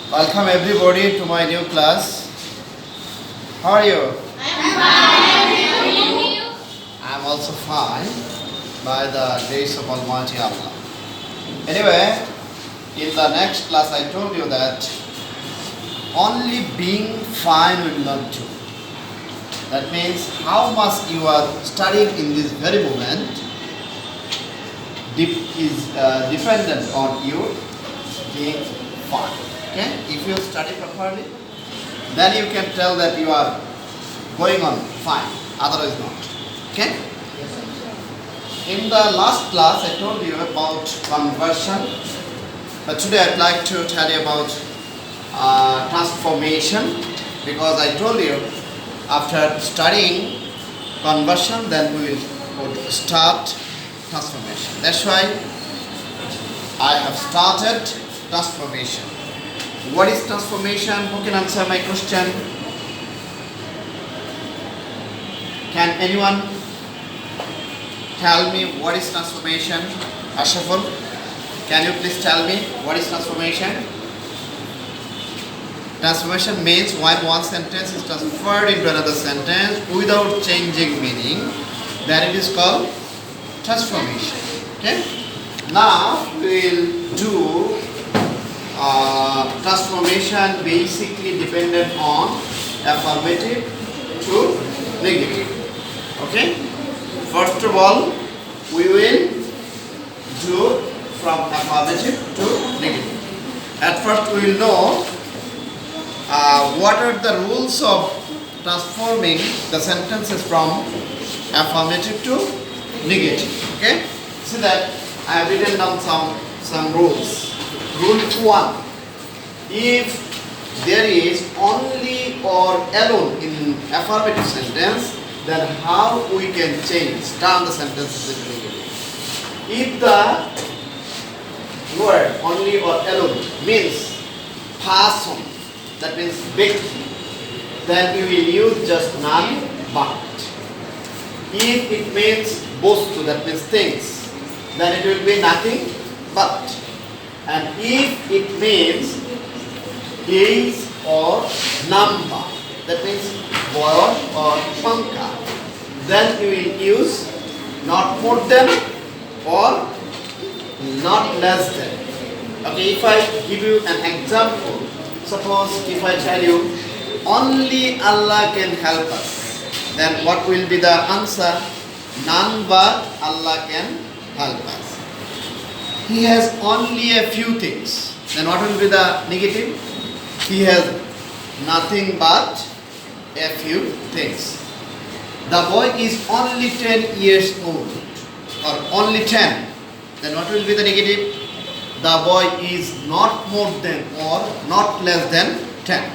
Welcome everybody to my new class. How are you? I'm also fine by the grace of Almighty Allah. Anyway, in the next class I told you that only being fine will not do. That means how much you are studying in this very moment is dependent on you being fine. Okay? If you study properly, then you can tell that you are going on fine, otherwise not. Okay? In the last class I told you about conversion, but today I'd like to tell you about transformation, because I told you after studying conversion then we will start transformation. That's why I have started transformation. What is transformation? Who can answer my question? Can anyone tell me what is transformation? Ashaful, can you please tell me what is transformation? Transformation means when one sentence is transferred into another sentence without changing meaning, then it is called transformation. Okay? Now we will do transformation basically dependent on affirmative to negative. Okay? First of all, we will do from affirmative to negative. At first we will know what are the rules of transforming the sentences from affirmative to negative. Okay? See that I have written down some rules. Rule 1. If there is only or alone in affirmative sentence, then how we can turn the sentences into negative. If the word only or alone means person, that means व्यक्ति, then we will use just none but. If it means bostu, that means things, then it will be nothing but. And if it means is or number, that means boy or panka, then you will use not more than or not less than. Okay, if I give you an example, suppose if I tell you only Allah can help us, then what will be the answer? None but Allah can help us. He has only a few things, then what will be the negative? He has nothing but a few things. The boy is only 10 years old, or only 10, then what will be the negative? The boy is not more than or not less than 10.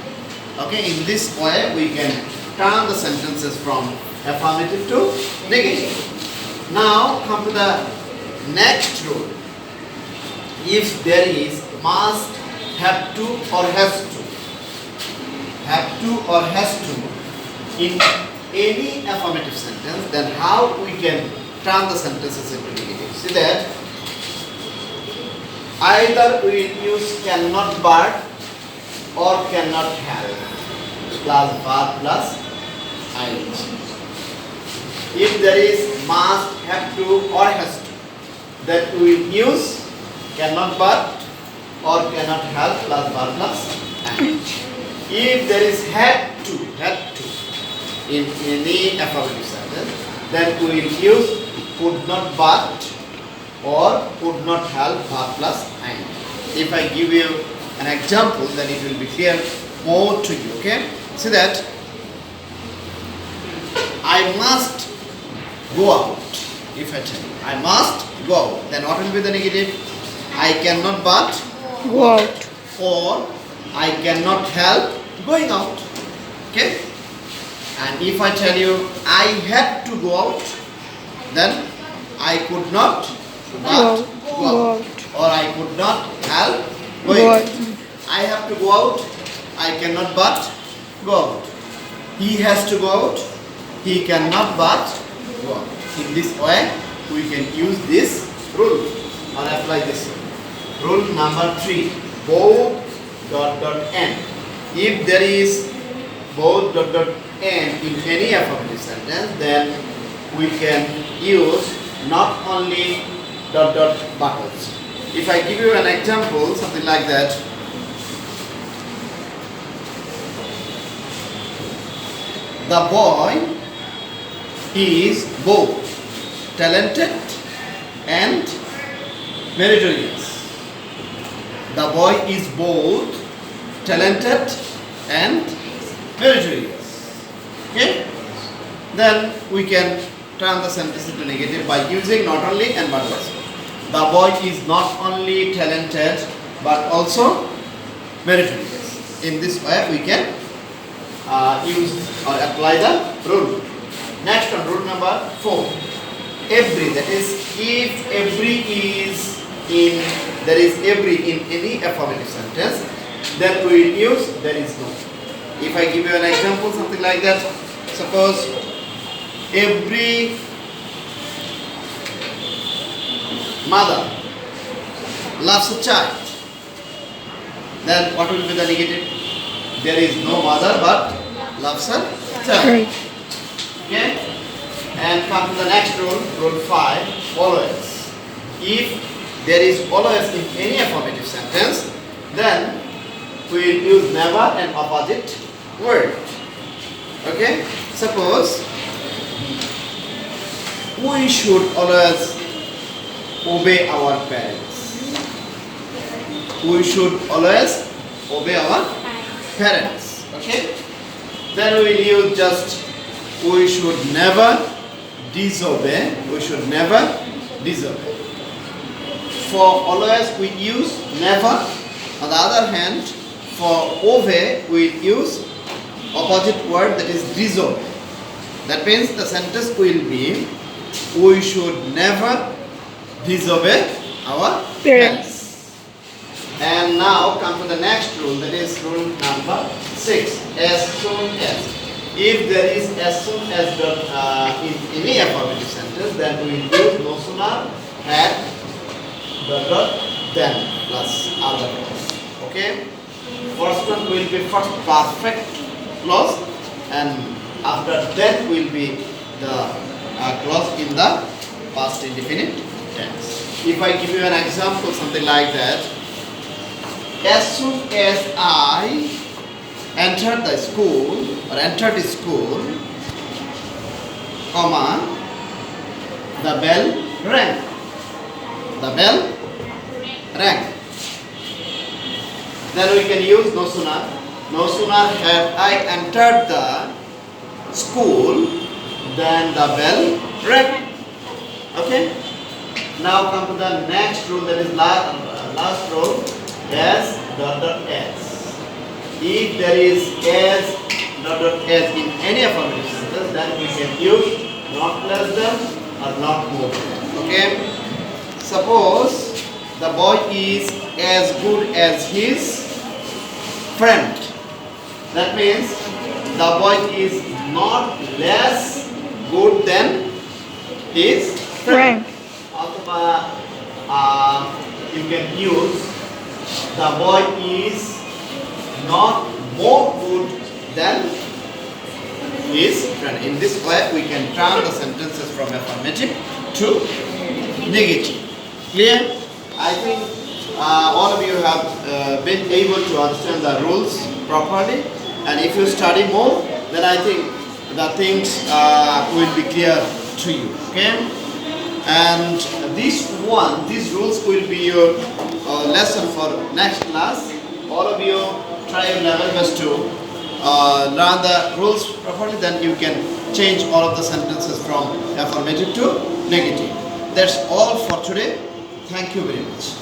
Okay, in this way we can turn the sentences from affirmative to negative. Now come to the next rule. If there is must, have to or has to in any affirmative sentence, then how we can turn the sentences into negative? See that either we will use cannot but or cannot have plus verb plus ing. If there is must, have to or has to, then we will use cannot but or cannot have plus verb plus ing. If there is had to in any affirmative sentence, then we will use could not but or could not have verb plus ing. If I give you an example, then it will be clear more to you. Okay? See that I must go out. If I tell you I must go out, then what will be the negative? I cannot but Go out. or I cannot help going out. Okay? And if I tell you I had to go out, then I could not but go out, or I could not help going out. I have to go out, I cannot but go out. He has to go out, he cannot but go out. In this way we can use this rule or apply this rule. Rule number 3. Both dot dot n. If there is both dot dot n in any affirmative sentence, then we can use not only dot dot but also. If I give you an example, something like that. The boy is both talented and meritorious. The boy is both talented and meritorious. Okay? Then we can turn the sentence into negative by using not only and but also. The boy is not only talented but also meritorious. In this way we can use or apply the rule. Next one, rule number 4. Every, that is, if every is in, there is every in any affirmative sentence, then we will use there is no. If I give you an example, something like that, suppose every mother loves a child, then what will be the negative? There is no mother but loves a child. Okay? And come to the next rule, rule 5, always. If there is always in any affirmative sentence, then we will use never an opposite word. Okay? Suppose we should always obey our parents. We should always obey our parents. Okay? Then we will use just we should never disobey. We should never disobey. For always we use never. On the other hand, for obey we use opposite word, that is disobey. That means the sentence will be we should never disobey our parents. And now come to the next rule, that is rule number 6. As soon as. If there is as soon as in any affirmative sentence, then we will use no sooner, had, then plus other clause. Okay? First one will be first perfect clause, and after that will be the clause in the past indefinite tense. If I give you an example, something like that. As soon as I entered the school or entered the school, comma, the bell rang. The bell rang. Then we can use no sooner. No sooner had I entered the school than the bell rang. Okay? Now come to the next rule, that is last rule, as dot dot as. If there is as dot dot as in any affirmative sentence, then we can use not less than or not more than. Okay? Suppose the boy is as good as his friend. That means the boy is not less good than his friend. Also, you can use the boy is not more good than his friend. In this way, we can turn the sentences from affirmative to negative. Clear? I think all of you have been able to understand the rules properly, and if you study more, then I think the things will be clear to you. Okay? And these rules will be your lesson for next class. All of you try your level best to learn the rules properly, then you can change all of the sentences from affirmative to negative. That's all for today. Thank you very much.